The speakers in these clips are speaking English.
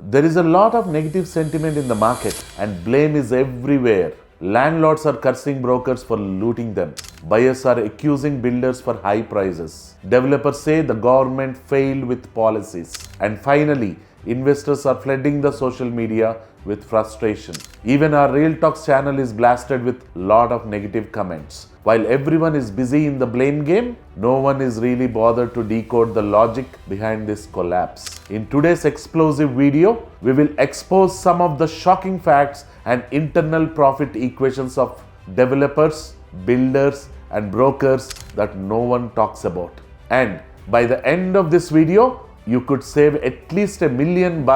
There is a lot of negative sentiment in the market and blame is everywhere. Landlords are cursing brokers for looting them. Buyers are accusing builders for high prices. Developers say the government failed with policies. And finally, investors are flooding the social media with frustration. Even our Real Talks channel is blasted with lot of negative comments. While everyone is busy in the blame game, no one is really bothered to decode the logic behind this collapse. In today's explosive video, we will expose some of the shocking facts and internal profit equations of developers, builders, and brokers that no one talks about. And by the end of this video, you could save at least $1 million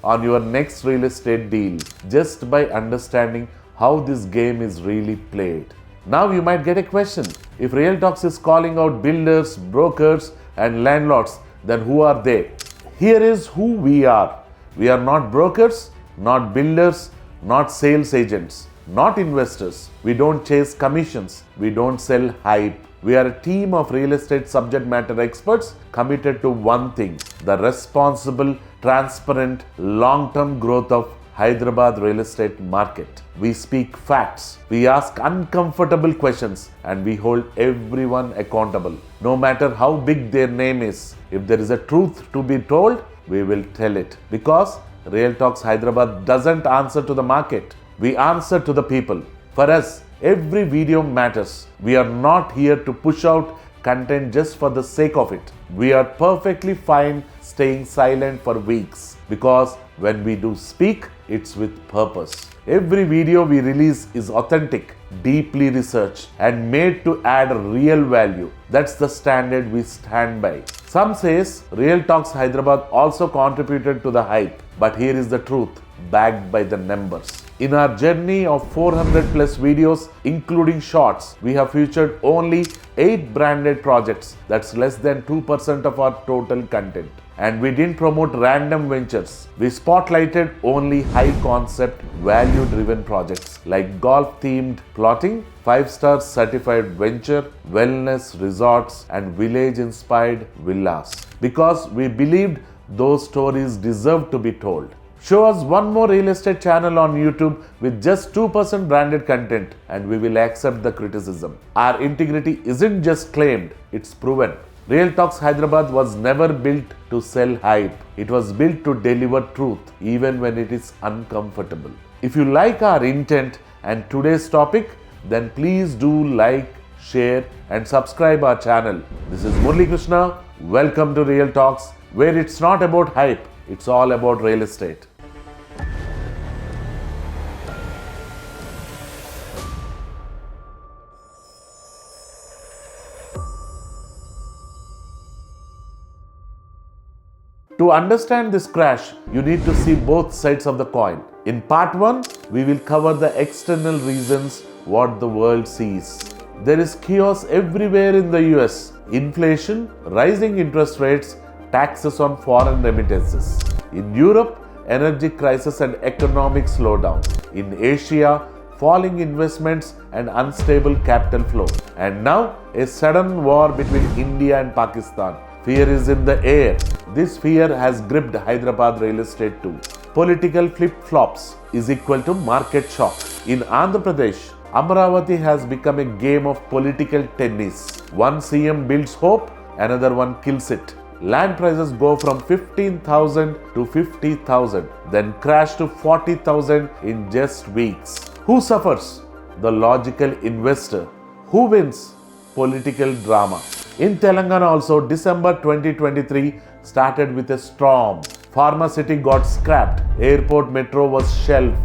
on your next real estate deal just by understanding how this game is really played. Now you might get a question. If Real Talks is calling out builders, brokers, and landlords, then who are they? Here is who we are. We are not brokers, not builders, not sales agents, not investors. We don't chase commissions. We don't sell hype. We are a team of real estate subject matter experts committed to one thing: the responsible, transparent, long-term growth of Hyderabad real estate market. We speak facts, we ask uncomfortable questions, and we hold everyone accountable. No matter how big their name is, if there is a truth to be told, we will tell it. Because Real Talks Hyderabad doesn't answer to the market, we answer to the people. For us, every video matters. We are not here to push out content just for the sake of it. We are perfectly fine staying silent for weeks, because when we do speak, it's with purpose. Every video we release is authentic, deeply researched, and made to add real value. That's the standard we stand by. Some says Real Talks Hyderabad also contributed to the hype, but here is the truth, backed by the numbers. In our journey of 400 plus videos, including shorts, we have featured only 8 branded projects. That's less than 2% of our total content. And we didn't promote random ventures. We spotlighted only high concept, value driven projects like golf themed plotting, 5-star certified venture, wellness resorts, and village inspired villas. Because we believed those stories deserve to be told. Show us one more real estate channel on YouTube with just 2% branded content and we will accept the criticism. Our integrity isn't just claimed, it's proven. Real Talks Hyderabad was never built to sell hype. It was built to deliver truth, even when it is uncomfortable. If you like our intent and today's topic, then please do like, share, and subscribe our channel. This is Murli Krishna. Welcome to Real Talks, where it's not about hype, it's all about real estate. To understand this crash, you need to see both sides of the coin. In part 1, we will cover the external reasons what the world sees. There is chaos everywhere in the US. Inflation, rising interest rates, taxes on foreign remittances. In Europe, energy crisis and economic slowdown. In Asia, falling investments and unstable capital flow. And now, a sudden war between India and Pakistan. Fear is in the air. This fear has gripped Hyderabad real estate too. Political flip-flops is equal to market shock. In Andhra Pradesh, Amaravati has become a game of political tennis. One CM builds hope, another one kills it. Land prices go from 15,000 to 50,000, then crash to 40,000 in just weeks. Who suffers? The logical investor. Who wins? Political drama. In Telangana also, December 2023 started with a storm. Pharma City got scrapped. Airport Metro was shelved.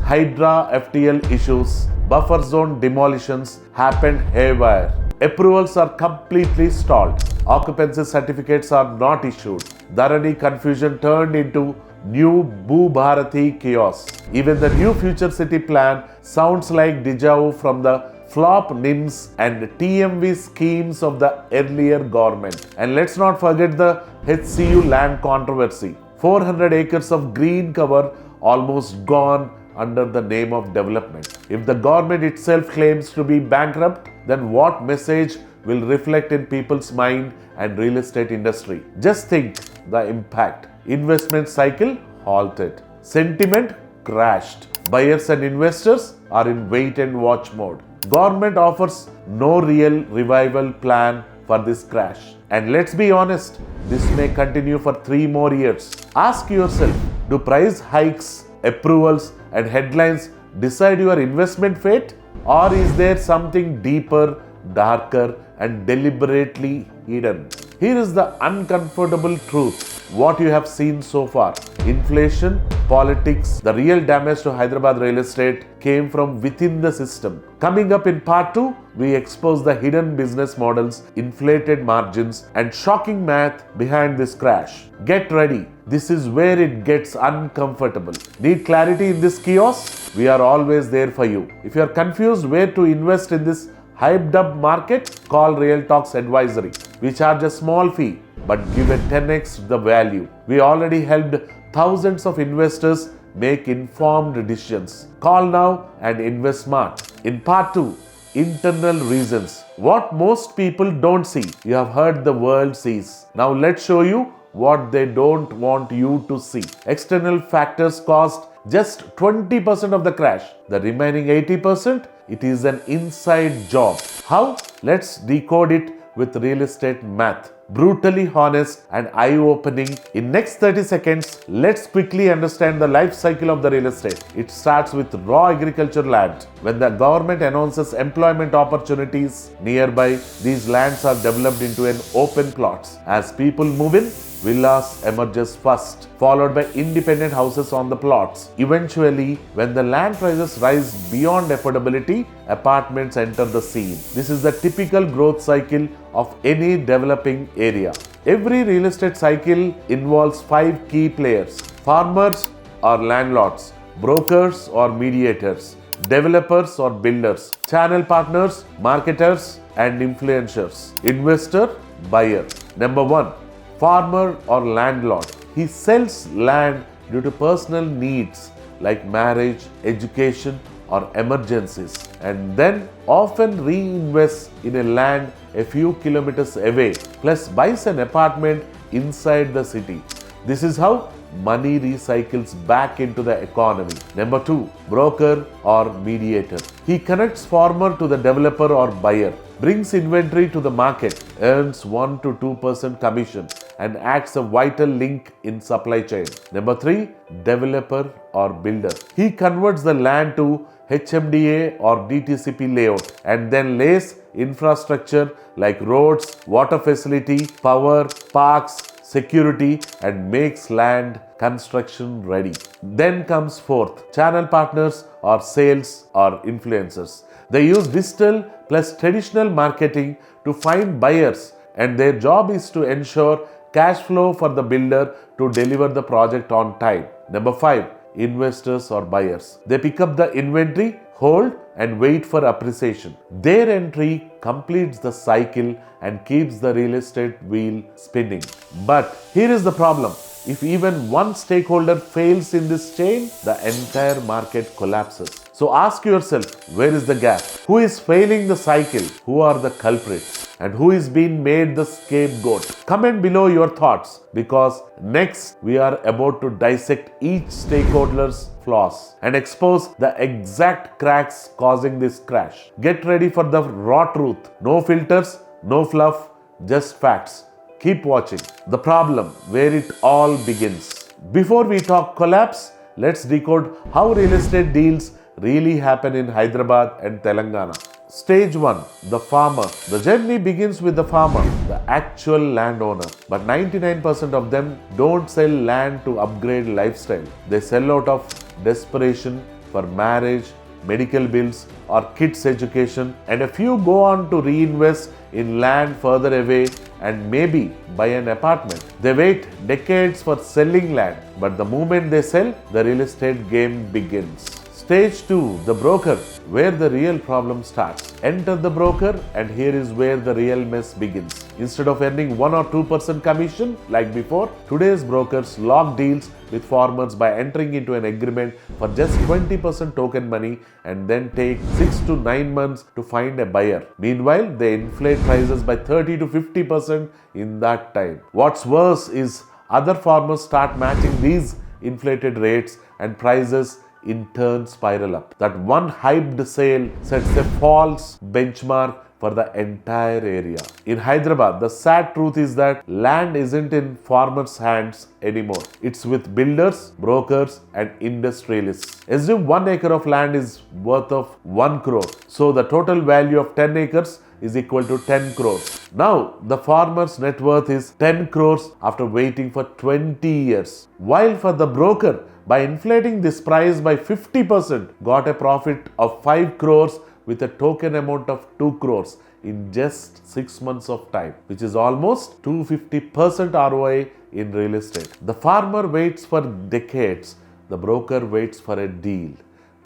Hydra FTL issues, buffer zone demolitions happened haywire. Approvals are completely stalled. Occupancy certificates are not issued. Dharani confusion turned into new Bhu Bharati chaos. Even the new future city plan sounds like deja vu from the flop NIMS and TMV schemes of the earlier government. And let's not forget the HCU land controversy. 400 acres of green cover almost gone under the name of development. If the government itself claims to be bankrupt, then what message will reflect in people's mind and real estate industry? Just think the impact. Investment cycle halted. Sentiment crashed. Buyers and investors are in wait and watch mode. Government offers no real revival plan for this crash. And let's be honest, this may continue for 3 more years. Ask yourself, do price hikes, approvals, and headlines decide your investment fate? Or is there something deeper, darker, and deliberately hidden? Here is the uncomfortable truth. What you have seen so far. Inflation, politics, the real damage to Hyderabad real estate came from within the system. Coming up in part 2, we expose the hidden business models, inflated margins, and shocking math behind this crash. Get ready. This is where it gets uncomfortable. Need clarity in this chaos? We are always there for you. If you are confused where to invest in this hyped up market, call Real Talks Advisory. We charge a small fee but give a 10x the value. We already helped thousands of investors make informed decisions. Call now and invest smart. In part 2, internal reasons. What most people don't see. You have heard the world sees. Now let's show you what they don't want you to see. External factors caused just 20% of the crash. The remaining 80%, it is an inside job. How? Let's decode it with real estate math. Brutally honest and eye-opening. In next 30 seconds, let's quickly understand the life cycle of the real estate. It starts with raw agriculture land. When the government announces employment opportunities nearby, these lands are developed into an open plots. As people move in, villas emerges first, followed by independent houses on the plots. Eventually, when the land prices rise beyond affordability, apartments enter the scene. This is the typical growth cycle of any developing area. Every real estate cycle involves 5 key players: farmers or landlords, brokers or mediators, developers or builders, channel partners, marketers and influencers, investor, buyer. Number 1. Farmer or landlord. He sells land due to personal needs like marriage, education or emergencies, and then often reinvests in a land a few kilometers away, plus buys an apartment inside the city. This is how money recycles back into the economy. Number 2, broker or mediator. He connects farmer to the developer or buyer, brings inventory to the market, earns 1 to 2% commission, and acts a vital link in supply chain. Number 3, developer or builder. He converts the land to HMDA or DTCP layout and then lays infrastructure like roads, water facility, power, parks, security, and makes land construction ready. Then comes 4th, channel partners or sales or influencers. They use digital plus traditional marketing to find buyers, and their job is to ensure cash flow for the builder to deliver the project on time. Number 5, investors or buyers. They pick up the inventory, hold and wait for appreciation. Their entry completes the cycle and keeps the real estate wheel spinning. But here is the problem. If even one stakeholder fails in this chain, the entire market collapses. So ask yourself, where is the gap? Who is failing the cycle? Who are the culprits? And who is being made the scapegoat? Comment below your thoughts, because next we are about to dissect each stakeholder's flaws and expose the exact cracks causing this crash. Get ready for the raw truth. No filters, no fluff, just facts. Keep watching. The problem, where it all begins. Before we talk collapse, let's decode how real estate deals really happen in Hyderabad and Telangana. Stage 1, the farmer. The journey begins with the farmer, the actual landowner. But 99% of them don't sell land to upgrade lifestyle. They sell out of desperation for marriage, medical bills or kids' education, and a few go on to reinvest in land further away and maybe buy an apartment. They wait decades for selling land, but the moment they sell, the real estate game begins. Stage 2, the broker, where the real problem starts. Enter the broker, and here is where the real mess begins. Instead of earning 1 or 2% commission like before, today's brokers lock deals with farmers by entering into an agreement for just 20% token money and then take 6 to 9 months to find a buyer. Meanwhile, they inflate prices by 30 to 50% in that time. What's worse is other farmers start matching these inflated rates, and prices in turn spiral up. That one hyped sale sets a false benchmark for the entire area. In Hyderabad, the sad truth is that land isn't in farmers' hands anymore. It's with builders, brokers, and industrialists. Assume 1 acre of land is worth of 1 crore. So the total value of 10 acres is equal to 10 crores. Now, the farmer's net worth is 10 crores after waiting for 20 years. While for the broker, by inflating this price by 50%, got a profit of 5 crores with a token amount of 2 crores in just 6 months of time, which is almost 250% ROI in real estate. The farmer waits for decades, the broker waits for a deal.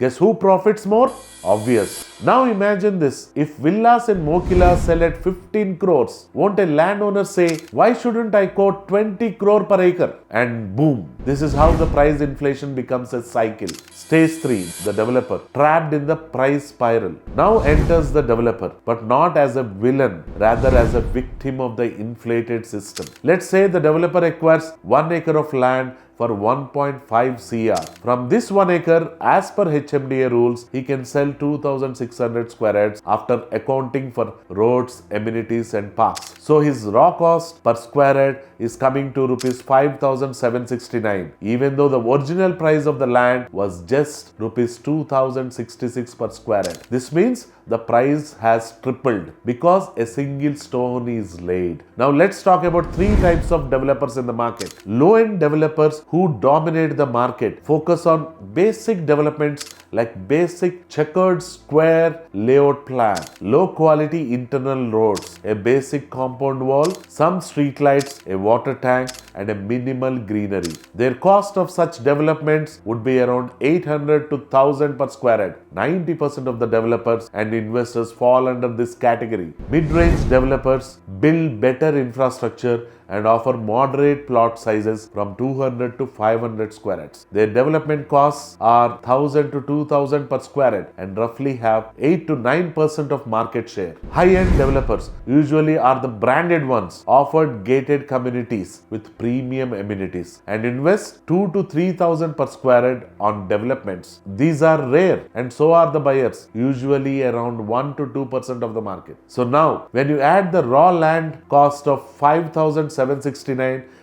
Guess who profits more? Obvious. Now imagine this. If villas in Mokila sell at 15 crores, won't a landowner say, why shouldn't I quote 20 crore per acre? And boom. This is how the price inflation becomes a cycle. Stage 3, the developer, trapped in the price spiral. Now enters the developer, but not as a villain, rather as a victim of the inflated system. Let's say the developer acquires 1 acre of land for 1.5 CR. From this 1 acre, as per HMDA rules, he can sell 2,600 square yards after accounting for roads, amenities and parks. So his raw cost per square yard is coming to rupees 5,769, even though the original price of the land was just rupees 2,066 per square yard. This means the price has tripled because a single stone is laid. Now let's talk about 3 types of developers in the market. Low-end developers who dominate the market focus on basic developments like basic checkered square layout plan, low quality internal roads, a basic compound wall, some street lights, a water tank and a minimal greenery. Their cost of such developments would be around 800 to 1000 per square yard. 90% of the developers and investors fall under this category. Mid-range developers build better infrastructure and offer moderate plot sizes from 200 to 500 square yards. Their development costs are 1000 to 2000 per square yard and roughly have 8 to 9% of market share. High-end developers usually are the branded ones, offered gated communities with premium amenities and invest 2 to 3000 per square yard on developments. These are rare and so are the buyers, usually around 1 to 2% of the market. So now, when you add the raw land cost of 5,769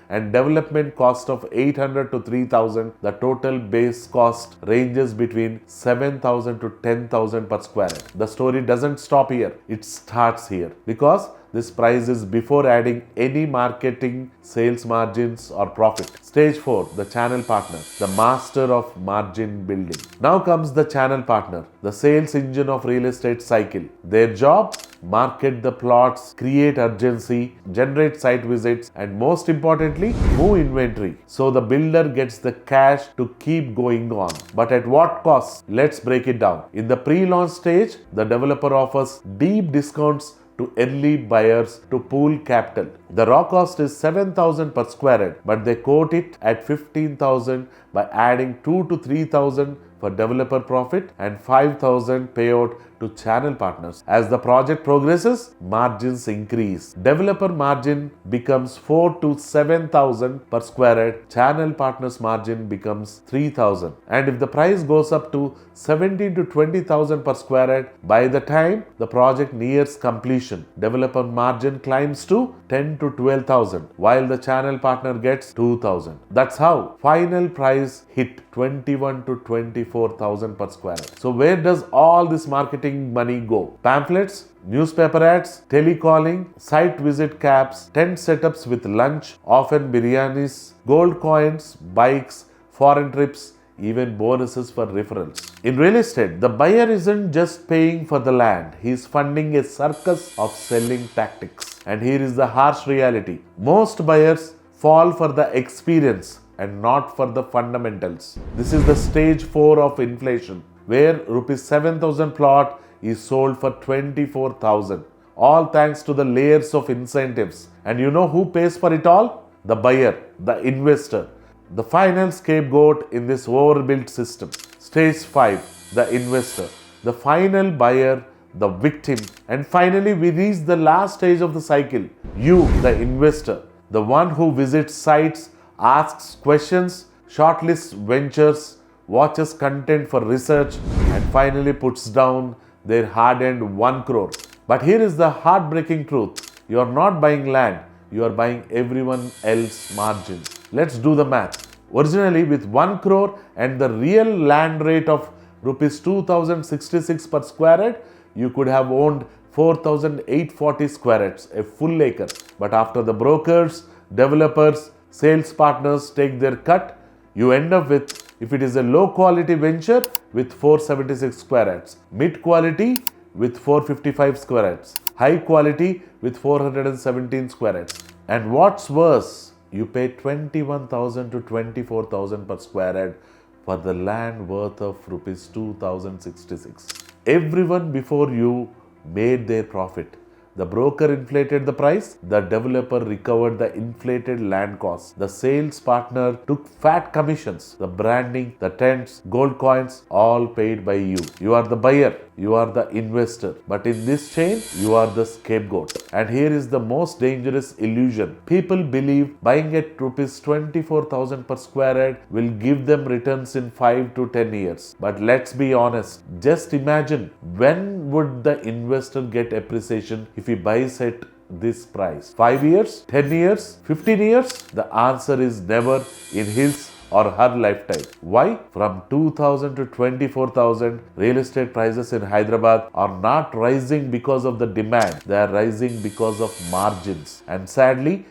and development cost of 800 to 3000, the total base cost ranges between 7,000 to 10,000 per square yard. The story doesn't stop here, it starts here because this price is before adding any marketing, sales margins or profit. Stage 4, the channel partner, the master of margin building. Now comes the channel partner, the sales engine of real estate cycle. Their job? Market the plots, create urgency, generate site visits, and most importantly, move inventory. So the builder gets the cash to keep going on. But at what cost? Let's break it down. In the pre-launch stage, the developer offers deep discounts to early buyers to pool capital. The raw cost is 7,000 per square yard, but they quote it at 15,000 by adding 2 to 3,000 for developer profit and 5,000 payout to channel partners. As the project progresses, margins increase. Developer margin becomes 4 to 7,000 per square yard. Channel partners margin becomes 3,000. And if the price goes up to 17 to 20,000 per square yard, by the time the project nears completion, developer margin climbs to 10 to 12,000, while the channel partner gets 2,000. That's how final price hit 21 to 24,000 per square yard. So where does all this marketing money go? Pamphlets, newspaper ads, telecalling, site visit cabs, tent setups with lunch, often biryanis, gold coins, bikes, foreign trips, even bonuses for referrals. In real estate, the buyer isn't just paying for the land, he is funding a circus of selling tactics. And here is the harsh reality. Most buyers fall for the experience and not for the fundamentals. This is the stage 4 of inflation, where rupees 7,000 plot is sold for 24,000. All thanks to the layers of incentives. And you know who pays for it all? The buyer, the investor, the final scapegoat in this overbuilt system. Stage 5, the investor, the final buyer, the victim. And finally, we reach the last stage of the cycle. You, the investor, the one who visits sites, asks questions, shortlists ventures, watches content for research, and finally puts down their hard-earned 1 crore. But here is the heartbreaking truth. You are not buying land, you are buying everyone else's margin. Let's do the math. Originally, with 1 crore and the real land rate of rupees 2066 per square head, you could have owned 4840 square heads, a full acre. But after the brokers, developers, sales partners take their cut, you end up with, if it is a low quality venture, with 476 square heads, mid quality with 455 square heads, high quality with 417 square heads. And what's worse, you pay 21,000 to 24,000 per square head for the land worth of rupees 2066. Everyone before you made their profit. The broker inflated the price, the developer recovered the inflated land costs, the sales partner took fat commissions, the branding, the tents, gold coins, all paid by you. You are the buyer, you are the investor, but in this chain, you are the scapegoat. And here is the most dangerous illusion. People believe buying at rupees 24,000 per square head will give them returns in 5 to 10 years. But let's be honest, just imagine, when would the investor get appreciation if he buys at this price? 5 years? 10 years? 15 years? The answer is never in his or her lifetime. Why? From 2000 to 24,000, real estate prices in Hyderabad are not rising because of the demand. They are rising because of margins. And sadly,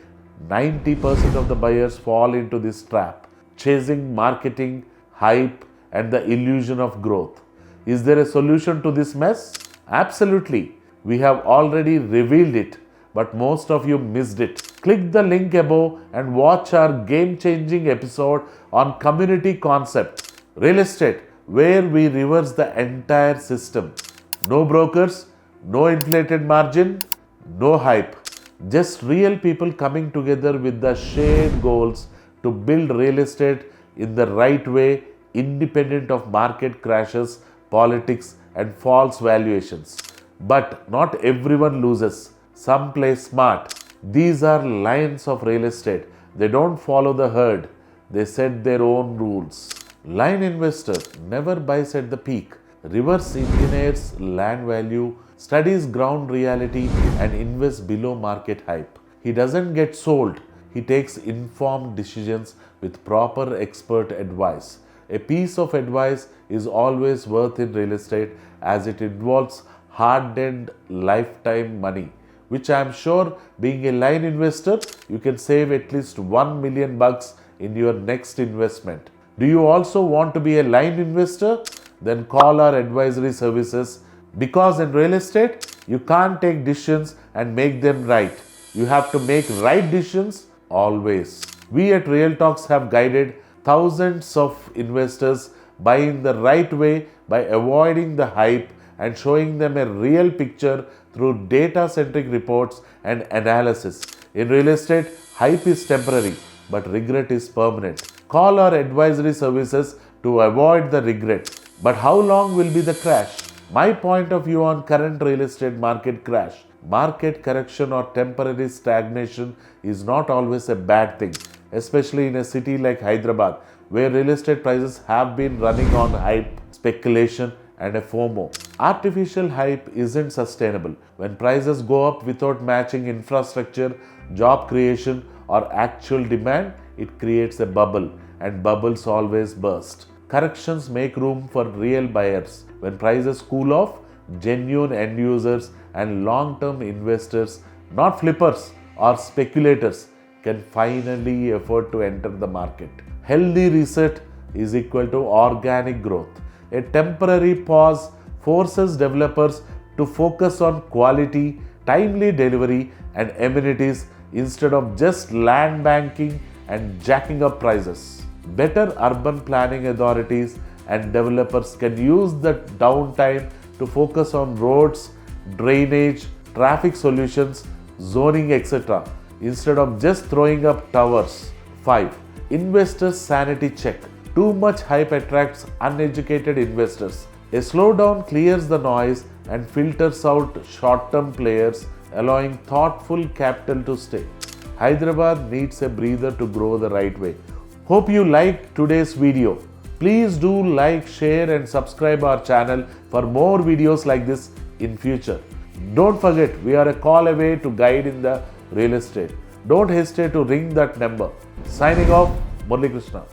90% of the buyers fall into this trap, chasing marketing, hype, and the illusion of growth. Is there a solution to this mess? Absolutely. We have already revealed it, but most of you missed it. Click the link above and watch our game-changing episode on community concept, real estate, where we reverse the entire system. No brokers, no inflated margin, no hype. Just real people coming together with the shared goals to build real estate in the right way, independent of market crashes, politics, and false valuations. But not everyone loses. Some play smart. These are lions of real estate. They don't follow the herd. They set their own rules. Lion investor never buys at the peak, reverse engineers land value, studies ground reality, and invests below market hype. He doesn't get sold. He takes informed decisions with proper expert advice. A piece of advice is always worth in real estate as it involves hard-earned lifetime money, which I am sure, being a line investor, you can save at least $1 million in your next investment. Do you also want to be a line investor? Then call our advisory services, because in real estate, you can't take decisions and make them right. You have to make right decisions always. We at Real Talks have guided thousands of investors buying the right way by avoiding the hype and showing them a real picture through data-centric reports and analysis. In real estate, hype is temporary, but regret is permanent. Call our advisory services to avoid the regret. But how long will be the crash? My point of view on current real estate market crash: market correction or temporary stagnation is not always a bad thing, especially in a city like Hyderabad, where real estate prices have been running on hype, speculation, and a FOMO. Artificial hype isn't sustainable. When prices go up without matching infrastructure, job creation, or actual demand, it creates a bubble, and bubbles always burst. Corrections make room for real buyers. When prices cool off, genuine end users and long-term investors, not flippers or speculators, can finally afford to enter the market. Healthy reset is equal to organic growth. A temporary pause forces developers to focus on quality, timely delivery, and amenities instead of just land banking and jacking up prices. Better urban planning authorities and developers can use the downtime to focus on roads, drainage, traffic solutions, zoning, etc., instead of just throwing up towers. 5. Investors' sanity check. Too much hype attracts uneducated investors. A slowdown clears the noise and filters out short-term players, allowing thoughtful capital to stay. Hyderabad needs a breather to grow the right way. Hope you liked today's video. Please do like, share and subscribe our channel for more videos like this in future. Don't forget, we are a call away to guide in the real estate. Don't hesitate to ring that number. Signing off, Murali Krishna.